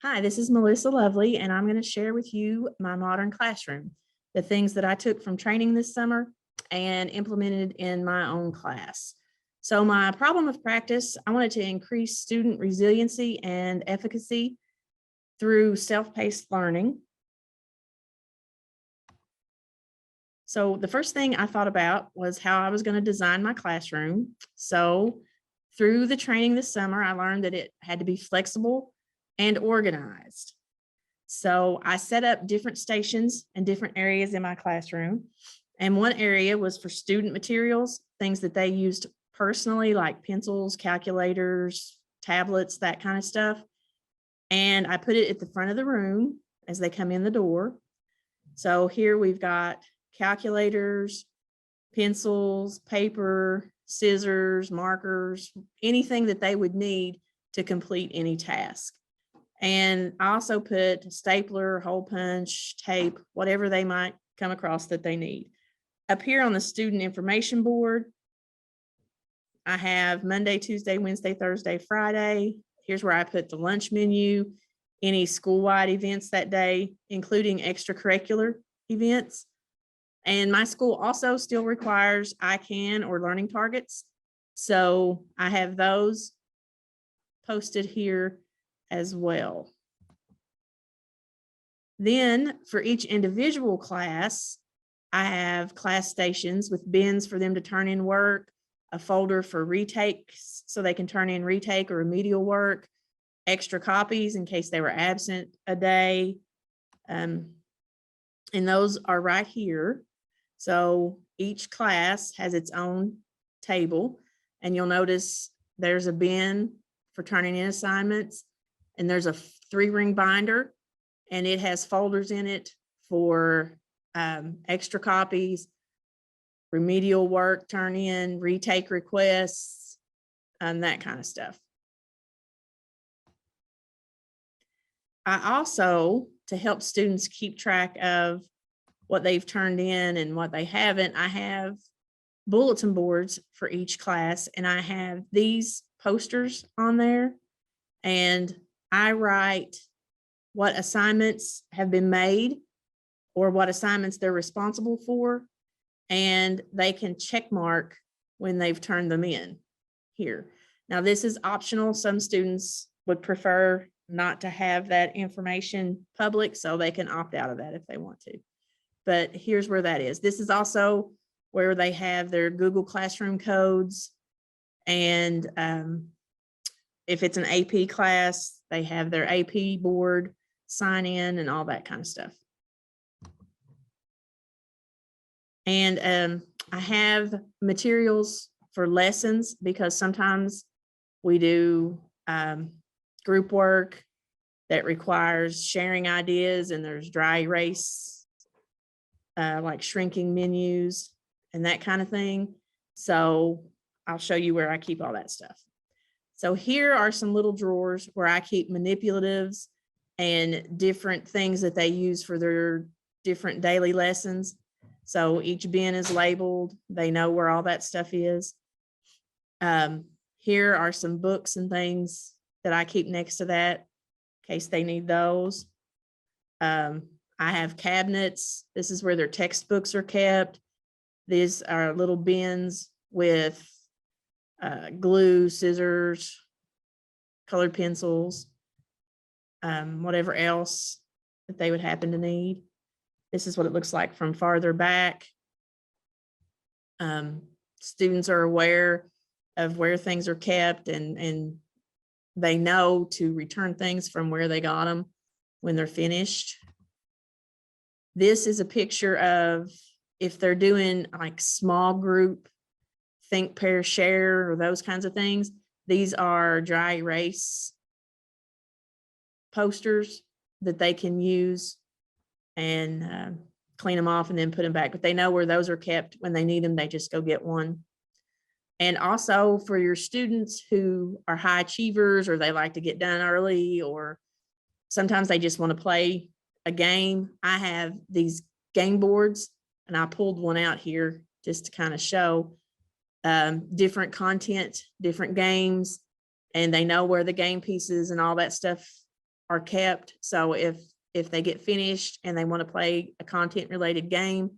Hi, this is Melissa Lovely, and I'm going to share with you my modern classroom, the things that I took from training this summer and implemented in my own class. So my problem of practice, I wanted to increase student resiliency and efficacy through self-paced learning. So the first thing I thought about was how I was going to design my classroom. So through the training this summer, I learned that it had to be flexible and organized. So I set up different stations and different areas in my classroom. And one area was for student materials, things that they used personally, like pencils, calculators, tablets, that kind of stuff. And I put it at the front of the room as they come in the door. So here we've got calculators, pencils, paper, scissors, markers, anything that they would need to complete any task. And I also put a stapler, hole punch, tape, whatever they might come across that they need. Up here on the student information board, I have Monday, Tuesday, Wednesday, Thursday, Friday. Here's where I put the lunch menu, any school-wide events that day, including extracurricular events. And my school also still requires ICANN or learning targets. So I have those posted here as well. Then for each individual class, I have class stations with bins for them to turn in work, a folder for retakes so they can turn in retake or remedial work, extra copies in case they were absent a day. And those are right here. So each class has its own table, and you'll notice there's a bin for turning in assignments, and there's a 3-ring binder, and it has folders in it for extra copies, remedial work, turn in, retake requests, and that kind of stuff. I also, to help students keep track of what they've turned in and what they haven't, I have bulletin boards for each class, and I have these posters on there, and I write what assignments have been made or what assignments they're responsible for, and they can check mark when they've turned them in here. Now, this is optional. Some students would prefer not to have that information public, so they can opt out of that if they want to. But here's where that is. This is also where they have their Google Classroom codes. And if it's an AP class, they have their AP board, sign in, and all that kind of stuff. And I have materials for lessons because sometimes we do group work that requires sharing ideas, and there's dry erase, like shrinking menus and that kind of thing. So I'll show you where I keep all that stuff. So here are some little drawers where I keep manipulatives and different things that they use for their different daily lessons. So each bin is labeled. They know where all that stuff is. Here are some books and things that I keep next to that in case they need those. I have cabinets. This is where their textbooks are kept. These are little bins with glue, scissors, colored pencils, whatever else that they would happen to need. This is what it looks like from farther back. Students are aware of where things are kept, and they know to return things from where they got them when they're finished. This is a picture of if they're doing like small group, think, pair, share, or those kinds of things. These are dry erase posters that they can use and clean them off and then put them back. But they know where those are kept. When they need them, they just go get one. And also for your students who are high achievers, or they like to get done early, or sometimes they just want to play a game, I have these game boards, and I pulled one out here just to kind of show different content, different games, and they know where the game pieces and all that stuff are kept. So if they get finished and they want to play a content related game,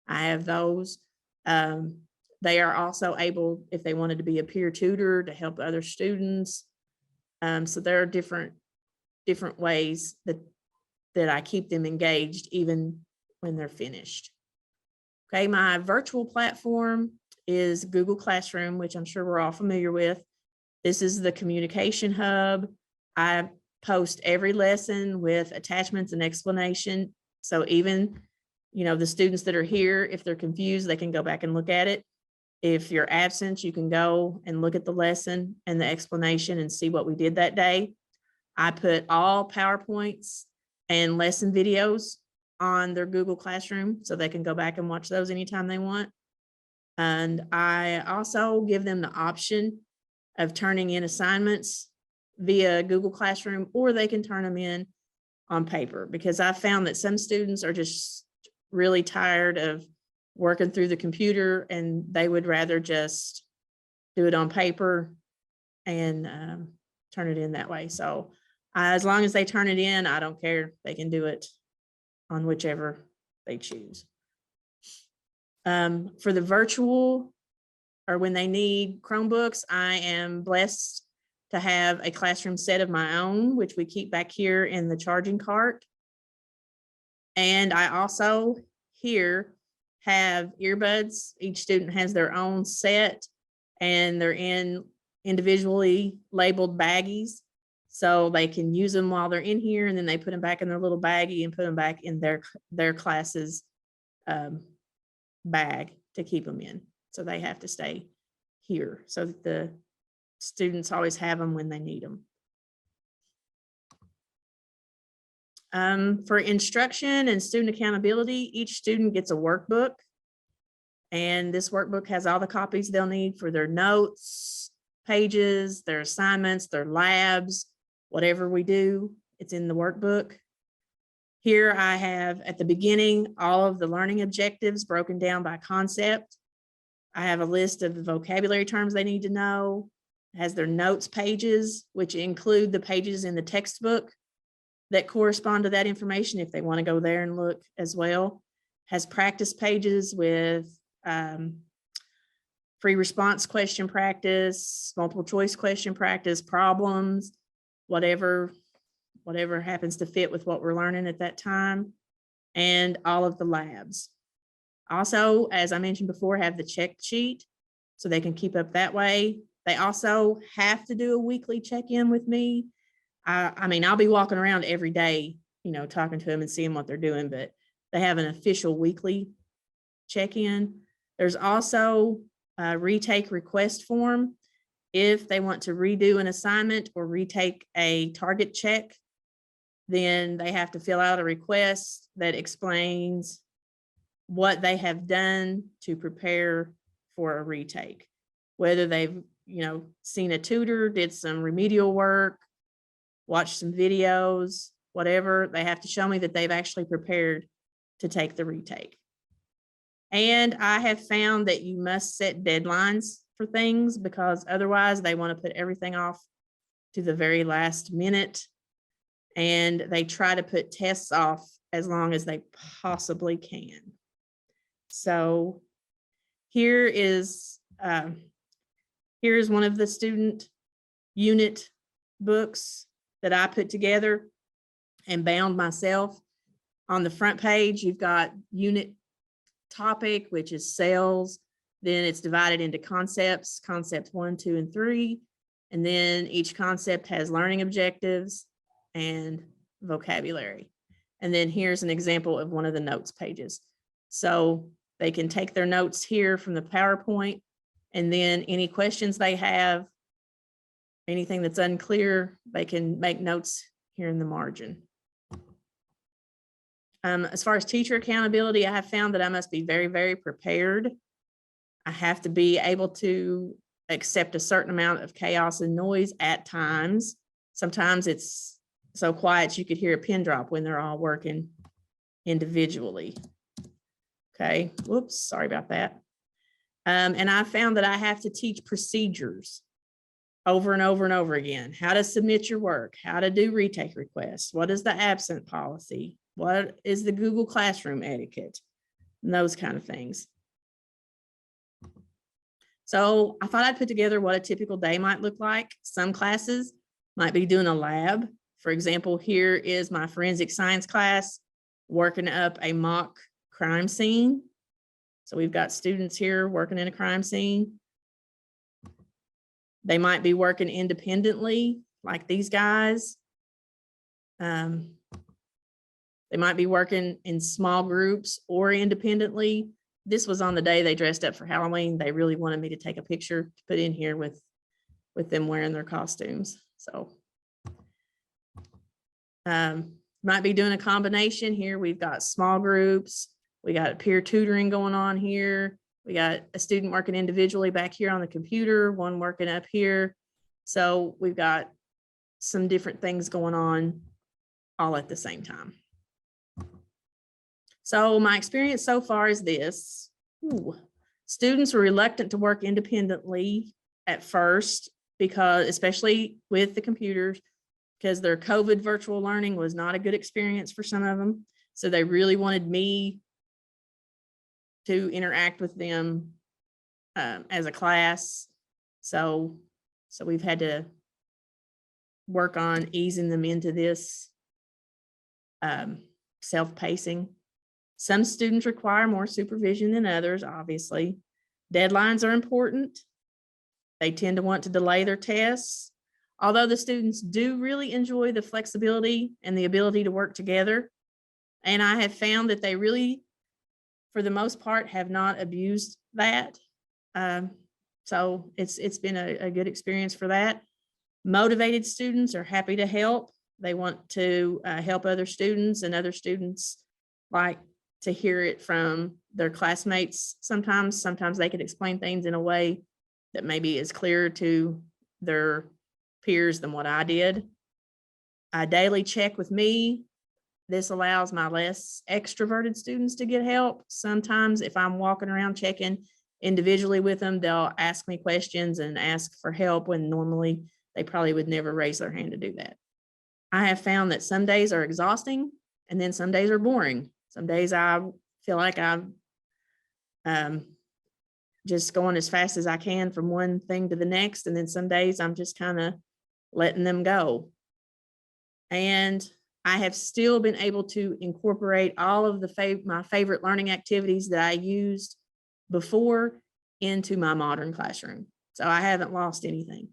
I have those. They are also able, if they wanted to be a peer tutor, to help other students. So there are different ways that I keep them engaged even when they're finished. Okay, my virtual platform is Google Classroom, which I'm sure we're all familiar with. This is the communication hub. I post every lesson with attachments and explanation. So even, the students that are here, if they're confused, they can go back and look at it. If you're absent, you can go and look at the lesson and the explanation and see what we did that day. I put all PowerPoints and lesson videos on their Google Classroom so they can go back and watch those anytime they want. And I also give them the option of turning in assignments via Google Classroom, or they can turn them in on paper, because I found that some students are just really tired of working through the computer and they would rather just do it on paper and turn it in that way. So as long as they turn it in, I don't care. They can do it on whichever they choose. For the virtual, or when they need Chromebooks, I am blessed to have a classroom set of my own, which we keep back here in the charging cart. And I also here have earbuds. Each student has their own set and they're in individually labeled baggies. So they can use them while they're in here, and then they put them back in their little baggie and put them back in their class's bag to keep them in. So they have to stay here so that the students always have them when they need them. For instruction and student accountability, each student gets a workbook. And this workbook has all the copies they'll need for their notes, pages, their assignments, their labs, whatever we do, it's in the workbook. Here I have at the beginning all of the learning objectives broken down by concept. I have a list of the vocabulary terms they need to know. It has their notes pages, which include the pages in the textbook that correspond to that information if they want to go there and look as well. It has practice pages with free response question practice, multiple choice question practice, problems, whatever happens to fit with what we're learning at that time, and all of the labs. Also, as I mentioned before, have the check sheet so they can keep up that way. They also have to do a weekly check-in with me. I mean, I'll be walking around every day, talking to them and seeing what they're doing, but they have an official weekly check-in. There's also a retake request form. If they want to redo an assignment or retake a target check, then they have to fill out a request that explains what they have done to prepare for a retake. Whether they've, seen a tutor, did some remedial work, watched some videos, whatever, they have to show me that they've actually prepared to take the retake. And I have found that you must set deadlines for things, because otherwise they want to put everything off to the very last minute. And they try to put tests off as long as they possibly can. So here's one of the student unit books that I put together and bound myself. On the front page, you've got unit topic, which is sales. Then it's divided into concepts, concepts 1, 2, and 3. And then each concept has learning objectives and vocabulary. And then here's an example of one of the notes pages. So they can take their notes here from the PowerPoint, and then any questions they have, anything that's unclear, they can make notes here in the margin. As far as teacher accountability, I have found that I must be very, very prepared. I have to be able to accept a certain amount of chaos and noise at times. Sometimes it's so quiet you could hear a pin drop when they're all working individually. Okay, whoops, sorry about that. And I found that I have to teach procedures. over and over and over again. How to submit your work, how to do retake requests, what is the absent policy, what is the Google Classroom etiquette, and those kind of things. So I thought I'd put together what a typical day might look like. Some classes might be doing a lab. For example, here is my forensic science class working up a mock crime scene. So we've got students here working in a crime scene. They might be working independently, like these guys. They might be working in small groups or independently. This was on the day they dressed up for Halloween. They really wanted me to take a picture to put in here with them wearing their costumes. So might be doing a combination here. We've got small groups. We got peer tutoring going on here. We got a student working individually back here on the computer, one working up here. So we've got some different things going on all at the same time. So my experience so far is this. Students were reluctant to work independently at first, because especially with the computers, because their COVID virtual learning was not a good experience for some of them. So they really wanted me to interact with them as a class. So we've had to work on easing them into this self-pacing. Some students require more supervision than others, obviously. Deadlines are important. They tend to want to delay their tests. Although the students do really enjoy the flexibility and the ability to work together. And I have found that they really, for the most part, have not abused that. So it's been a good experience for that. Motivated students are happy to help. They want to help other students, and other students like to hear it from their classmates. Sometimes they could explain things in a way that maybe is clearer to their peers than what I did. I daily check with me. This allows my less extroverted students to get help. Sometimes if I'm walking around checking individually with them, they'll ask me questions and ask for help when normally they probably would never raise their hand to do that. I have found that some days are exhausting and then some days are boring. Some days I feel like I'm just going as fast as I can from one thing to the next. And then some days I'm just kind of letting them go. And I have still been able to incorporate all of my favorite learning activities that I used before into my modern classroom. So I haven't lost anything.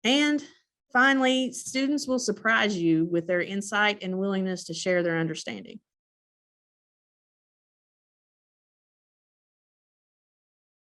And finally, students will surprise you with their insight and willingness to share their understanding.